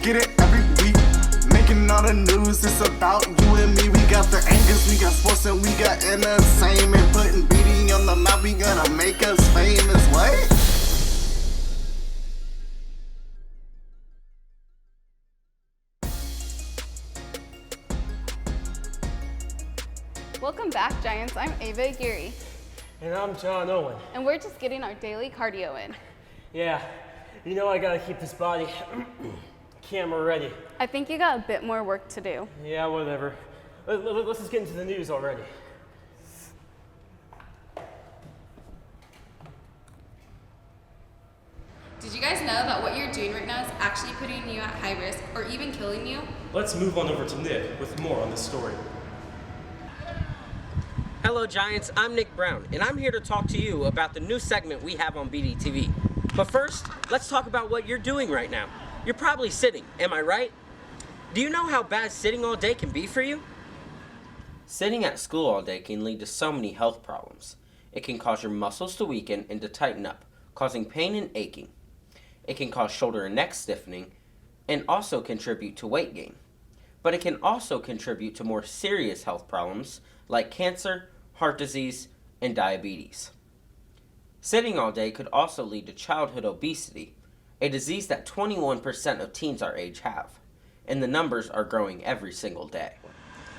get it every week. Making all the news, it's about you and me. We got the angles, we got sports, and we got entertainment. Putting BD on the map, we gonna make us famous. What? Welcome back, Giants. I'm Ava Aguirre. And I'm John Owen. And we're just getting our daily cardio in. Yeah, you know I gotta keep this body camera ready. I think you got a bit more work to do. Yeah, whatever. Let's just get into the news already. Did you guys know that what you're doing right now is actually putting you at high risk or even killing you? Let's move on over to Nick with more on this story. Hello Giants, I'm Nick Brown, and I'm here to talk to you about the new segment we have on BDTV. But first, let's talk about what you're doing right now. You're probably sitting, am I right? Do you know how bad sitting all day can be for you? Sitting at school all day can lead to so many health problems. It can cause your muscles to weaken and to tighten up, causing pain and aching. It can cause shoulder and neck stiffening, and also contribute to weight gain. But it can also contribute to more serious health problems like cancer, heart disease, and diabetes. Sitting all day could also lead to childhood obesity, a disease that 21% of teens our age have, and the numbers are growing every single day.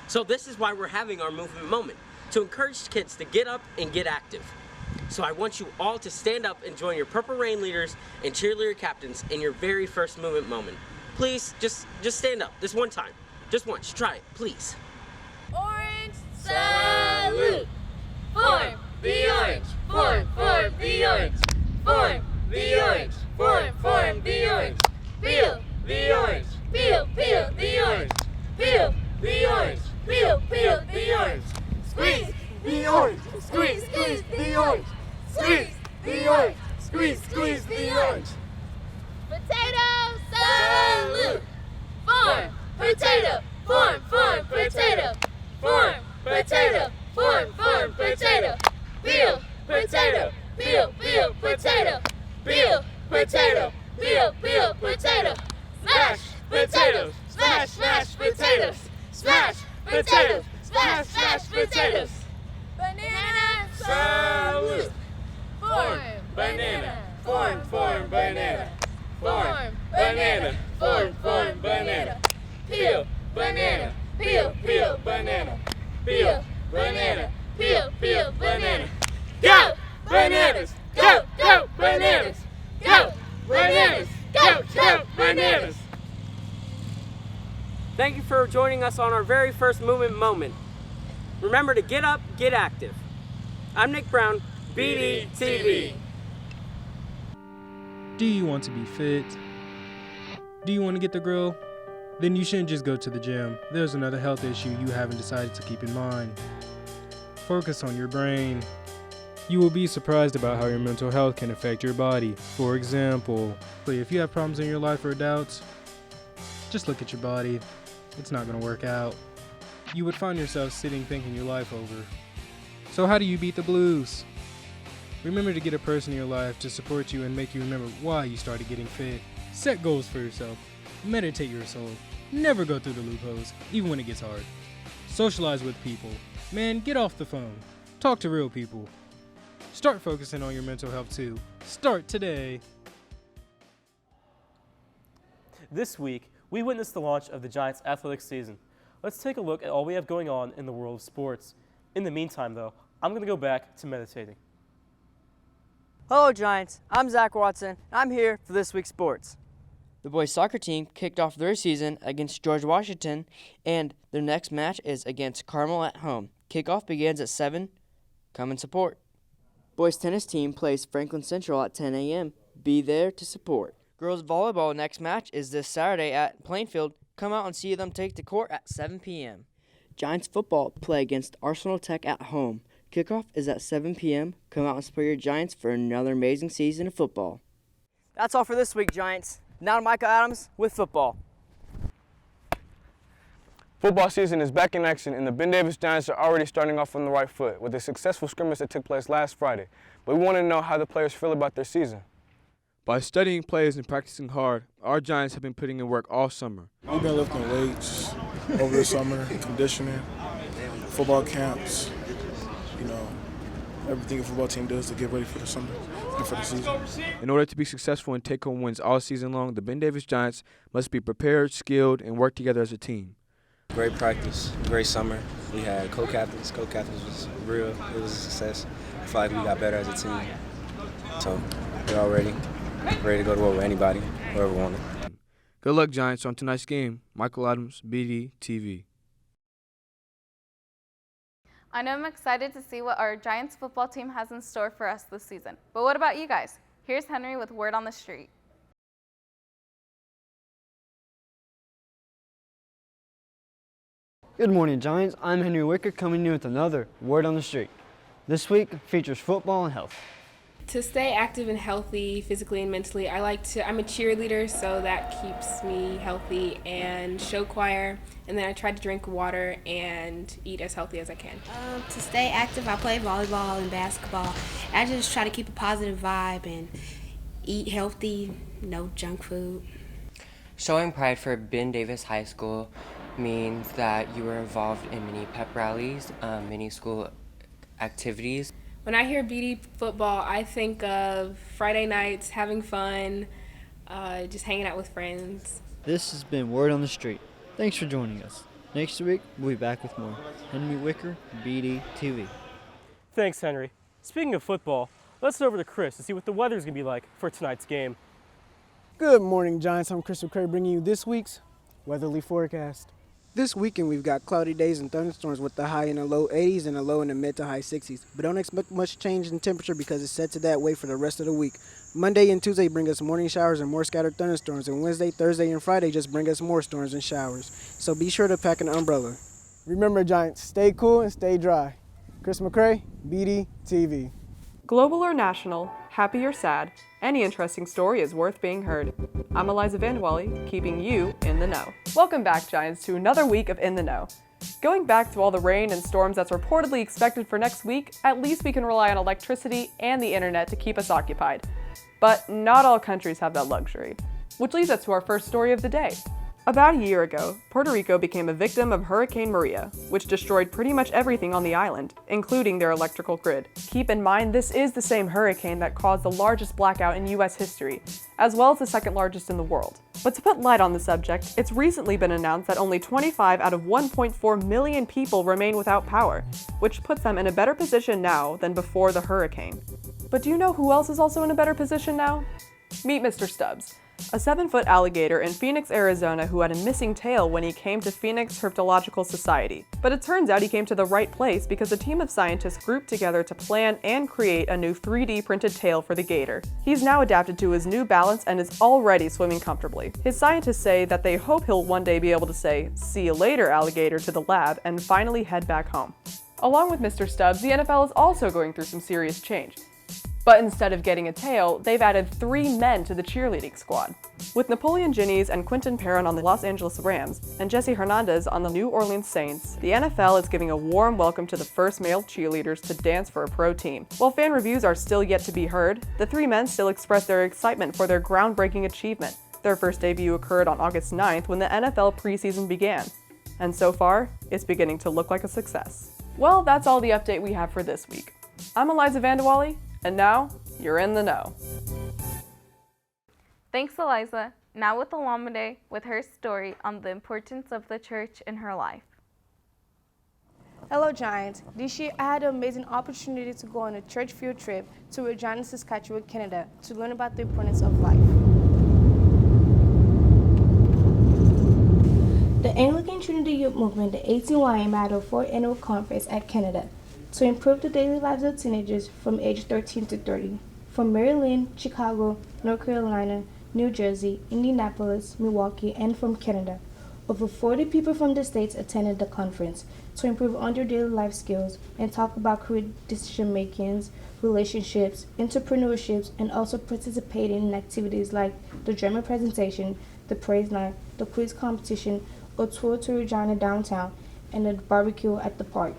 So this is why we're having our movement moment, to encourage kids to get up and get active. So I want you all to stand up and join your Purple Rain leaders and cheerleader captains in your very first movement moment. Please, just stand up, this one time. Just once, try it, please. Orange salute! Form the orange! Form the orange! Form the orange! Form the orange! Peel the orange! Peel the orange! Peel the orange! Peel the orange! Squeeze the orange! Squeeze the orange! Squeeze the orange! Squeeze the orange! Potato salute! Form potato! Form potato! Form potato! Form potato! Peel potato! Peel potato! Peel potato! Peel potato! Smash potatoes! Smash potatoes! Smash potatoes! Smash potatoes! Banana salute! Form banana! Form banana! Form banana! Form banana! Peel banana! Peel banana! Peel banana! Peel banana! Go bananas! Go bananas! Go bananas! Go bananas! Thank you for joining us on our very first movement moment. Remember to get up, get active. I'm Nick Brown, BDTV. Do you want to be fit? Do you want to get the grill? Then you shouldn't just go to the gym. There's another health issue you haven't decided to keep in mind. Focus on your brain. You will be surprised about how your mental health can affect your body. For example, if you have problems in your life or doubts, just look at your body. It's not going to work out. You would find yourself sitting thinking your life over. So how do you beat the blues? Remember to get a person in your life to support you and make you remember why you started getting fit. Set goals for yourself. Meditate your soul. Never go through the loopholes, even when it gets hard. Socialize with people. Man, get off the phone. Talk to real people. Start focusing on your mental health too. Start today. This week, we witnessed the launch of the Giants' athletics season. Let's take a look at all we have going on in the world of sports. In the meantime, though, I'm going to go back to meditating. Hello Giants, I'm Zach Watson. I'm here for this week's sports. The boys soccer team kicked off their season against George Washington, and their next match is against Carmel at home. Kickoff begins at 7. Come and support. Boys tennis team plays Franklin Central at 10 a.m. Be there to support. Girls volleyball next match is this Saturday at Plainfield. Come out and see them take the court at 7 p.m. Giants football play against Arsenal Tech at home. Kickoff is at 7 p.m. Come out and support your Giants for another amazing season of football. That's all for this week, Giants. Now to Michael Adams with football. Football season is back in action, and the Ben Davis Giants are already starting off on the right foot with a successful scrimmage that took place last Friday. But we want to know how the players feel about their season. By studying plays and practicing hard, our Giants have been putting in work all summer. We've been lifting weights over the summer, conditioning, football camps, everything a football team does to get ready for the summer and for the season. In order to be successful and take home wins all season long, the Ben Davis Giants must be prepared, skilled, and work together as a team. Great practice, great summer. We had co-captains. Co-captains was real. It was a success. I feel like we got better as a team. So we're all ready to go to war with anybody, whoever wanted. Good luck, Giants, on tonight's game. Michael Adams, BDTV. I know I'm excited to see what our Giants football team has in store for us this season. But what about you guys? Here's Henry with Word on the Street. Good morning, Giants. I'm Henry Wicker coming to you with another Word on the Street. This week features football and health. To stay active and healthy physically and mentally, I'm a cheerleader, so that keeps me healthy, and show choir, and then I try to drink water and eat as healthy as I can. To stay active, I play volleyball and basketball. I just try to keep a positive vibe and eat healthy, no junk food. Showing pride for Ben Davis High School means that you were involved in many pep rallies, many school activities. When I hear BD football, I think of Friday nights, having fun, just hanging out with friends. This has been Word on the Street. Thanks for joining us. Next week, we'll be back with more. Henry Wicker, BDTV. Thanks, Henry. Speaking of football, let's head over to Chris to see what the weather's going to be like for tonight's game. Good morning, Giants. I'm Chris McCray bringing you this week's weatherly forecast. This weekend, we've got cloudy days and thunderstorms with the high in the low 80s and a low in the mid to high 60s. But don't expect much change in temperature because it's set to that way for the rest of the week. Monday and Tuesday bring us morning showers and more scattered thunderstorms, and Wednesday, Thursday, and Friday just bring us more storms and showers. So be sure to pack an umbrella. Remember, Giants, stay cool and stay dry. Chris McCray, BDTV. Global or national, happy or sad, any interesting story is worth being heard. I'm Eliza Vandewally, keeping you in the know. Welcome back, Giants, to another week of In the Know. Going back to all the rain and storms that's reportedly expected for next week, at least we can rely on electricity and the internet to keep us occupied. But not all countries have that luxury. Which leads us to our first story of the day. About a year ago, Puerto Rico became a victim of Hurricane Maria, which destroyed pretty much everything on the island, including their electrical grid. Keep in mind, this is the same hurricane that caused the largest blackout in US history, as well as the second largest in the world. But to put light on the subject, it's recently been announced that only 25 out of 1.4 million people remain without power, which puts them in a better position now than before the hurricane. But do you know who else is also in a better position now? Meet Mr. Stubbs, a 7-foot alligator in Phoenix, Arizona who had a missing tail when he came to Phoenix Herpetological Society. But it turns out he came to the right place because a team of scientists grouped together to plan and create a new 3D printed tail for the gator. He's now adapted to his new balance and is already swimming comfortably. His scientists say that they hope he'll one day be able to say, "See you later, alligator," to the lab and finally head back home. Along with Mr. Stubbs, the NFL is also going through some serious change. But instead of getting a tail, they've added 3 men to the cheerleading squad. With Napoleon Jennings and Quentin Perrin on the Los Angeles Rams, and Jesse Hernandez on the New Orleans Saints, the NFL is giving a warm welcome to the first male cheerleaders to dance for a pro team. While fan reviews are still yet to be heard, the 3 men still express their excitement for their groundbreaking achievement. Their first debut occurred on August 9th when the NFL preseason began. And so far, it's beginning to look like a success. Well, that's all the update we have for this week. I'm Eliza Vandewally, and now, you're in the know. Thanks, Eliza. Now with Olamide with her story on the importance of the church in her life. Hello, Giants. This year, I had an amazing opportunity to go on a church field trip to Regina, Saskatchewan, Canada, to learn about the importance of life. The Anglican Trinity Youth Movement, the ATYM, had a 4th annual conference at Canada to improve the daily lives of teenagers from age 13 to 30, from Maryland, Chicago, North Carolina, New Jersey, Indianapolis, Milwaukee, and from Canada. Over 40 people from the states attended the conference to improve on their daily life skills and talk about career decision-making, relationships, entrepreneurships, and also participating in activities like the drama presentation, the praise night, the quiz competition, a tour to Regina downtown, and a barbecue at the park.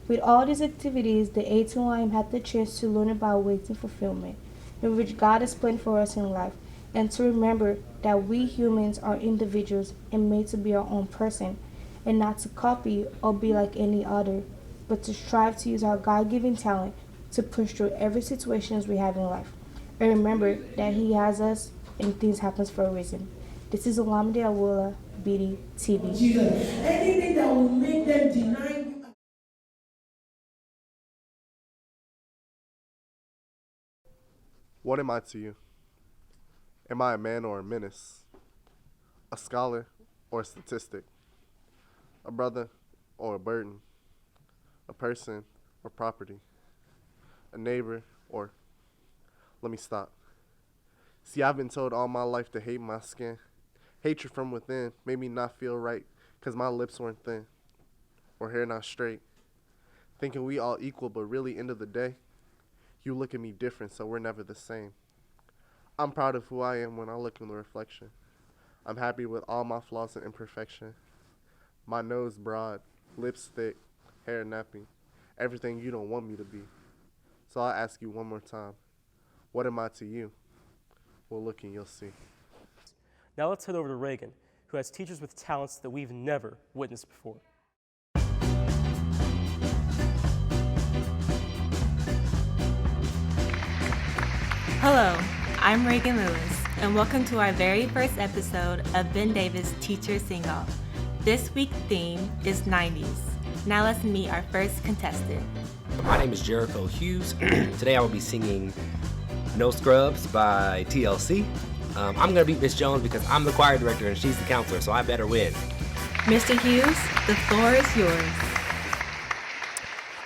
With all these activities, the ATYM had the chance to learn about weight and fulfillment. in which God has planned for us in life, and to remember that we humans are individuals and made to be our own person, and not to copy or be like any other, but to strive to use our God-given talent to push through every situation we have in life. And remember that He has us and things happen for a reason. This is Olamide Awola, BDTV. Jesus, anything that will make them deny you. What am I to you? Am I a man or a menace? A scholar or a statistic? A brother or a burden? A person or property? A neighbor or... Let me stop. See, I've been told all my life to hate my skin. Hatred from within made me not feel right because my lips weren't thin or hair not straight. Thinking we all equal, but really end of the day, you look at me different, so we're never the same. I'm proud of who I am when I look in the reflection. I'm happy with all my flaws and imperfection. My nose broad, lips thick, hair nappy, everything you don't want me to be. So I'll ask you one more time, what am I to you? Well, look and you'll see. Now let's head over to Reagan, who has teachers with talents that we've never witnessed before. Hello, I'm Reagan Lewis, and welcome to our very first episode of Ben Davis Teacher Sing-Off. This week's theme is 90s. Now let's meet our first contestant. My name is Jericho Hughes. Today I will be singing No Scrubs by TLC. I'm going to beat Miss Jones because I'm the choir director and she's the counselor, so I better win. Mr. Hughes, the floor is yours.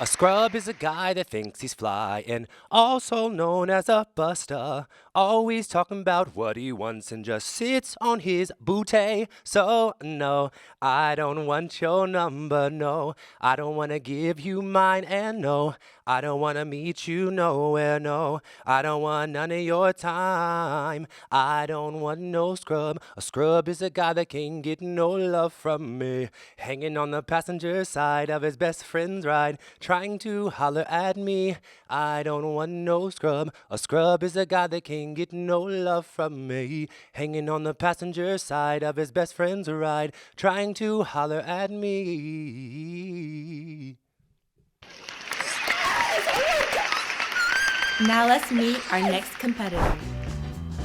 A scrub is a guy that thinks he's fly and also known as a buster. Always talking about what he wants and just sits on his booty. So no, I don't want your number, no. I don't want to give you mine, and no, I don't want to meet you nowhere, no. I don't want none of your time. I don't want no scrub. A scrub is a guy that can't get no love from me. Hanging on the passenger side of his best friend's ride, trying to holler at me. I don't want no scrub. A scrub is a guy that can't get no love from me. Hanging on the passenger side of his best friend's ride, trying to holler at me. Now let's meet our next competitor.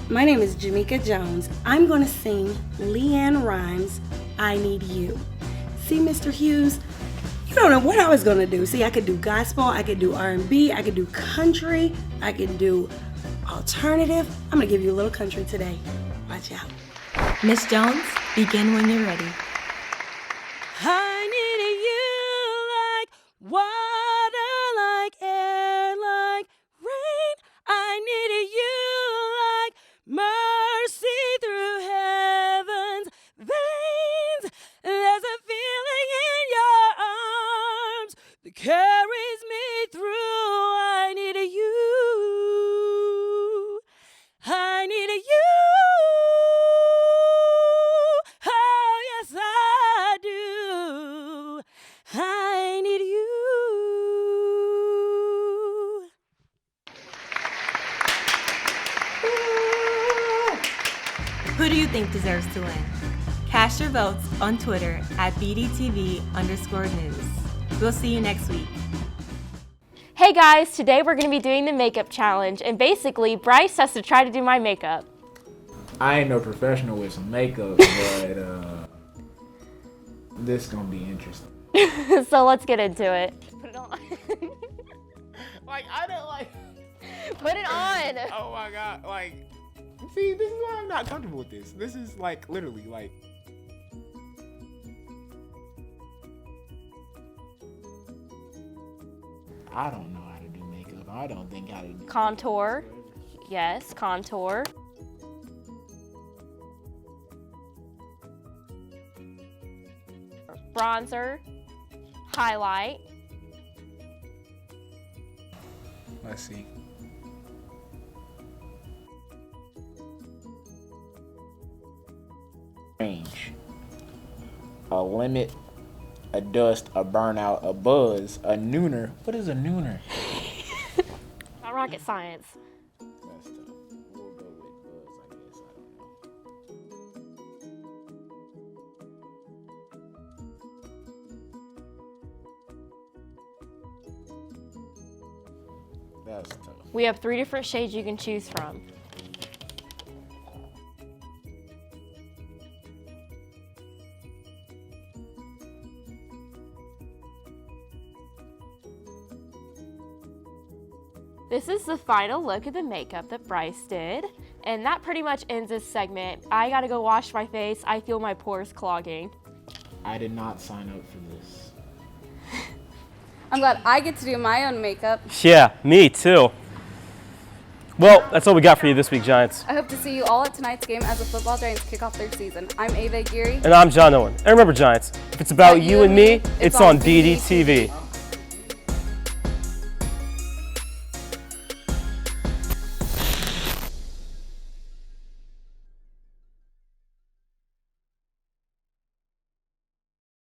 My name is Jamaica Jones. I'm going to sing Leanne Rimes' I Need You. See, Mr. Hughes, you don't know what I was going to do. See, I could do gospel, I could do R&B, I could do country, I could do alternative. I'm going to give you a little country today. Watch out. Miss Jones, begin when you're ready. I need you like water, like air, like rain. I need you like mercy through heaven's veins. There's a feeling in your arms that carries me through. I need you. I need you. Oh, yes, I do. I need you. Who do you think deserves to win? Cast your votes on Twitter at BDTV_news. We'll see you next week. Hey guys, today we're going to be doing the makeup challenge, and basically Bryce has to try to do my makeup. I ain't no professional with some makeup, but this gonna be interesting. So let's get into it. Put it on. Like, I don't like... Put it on! Oh my god, like... See, this is why I'm not comfortable with this. This is like, literally, like... I don't know how to do makeup. I don't think how to do Contour. Yes, contour. Bronzer. Highlight. Let's see. Range. A limit, a dust, a burnout, a buzz, a nooner. What is a nooner? Not rocket science. That's tough. That's tough. We have 3 different shades you can choose from. This is the final look at the makeup that Bryce did, and that pretty much ends this segment. I gotta go wash my face. I feel my pores clogging. I did not sign up for this. I'm glad I get to do my own makeup. Yeah, me too. Well, that's all we got for you this week, Giants. I hope to see you all at tonight's game as the football Giants kick off their season. I'm Ava Geary. And I'm John Owen. And remember, Giants, if it's about you and me, it's on BDTV.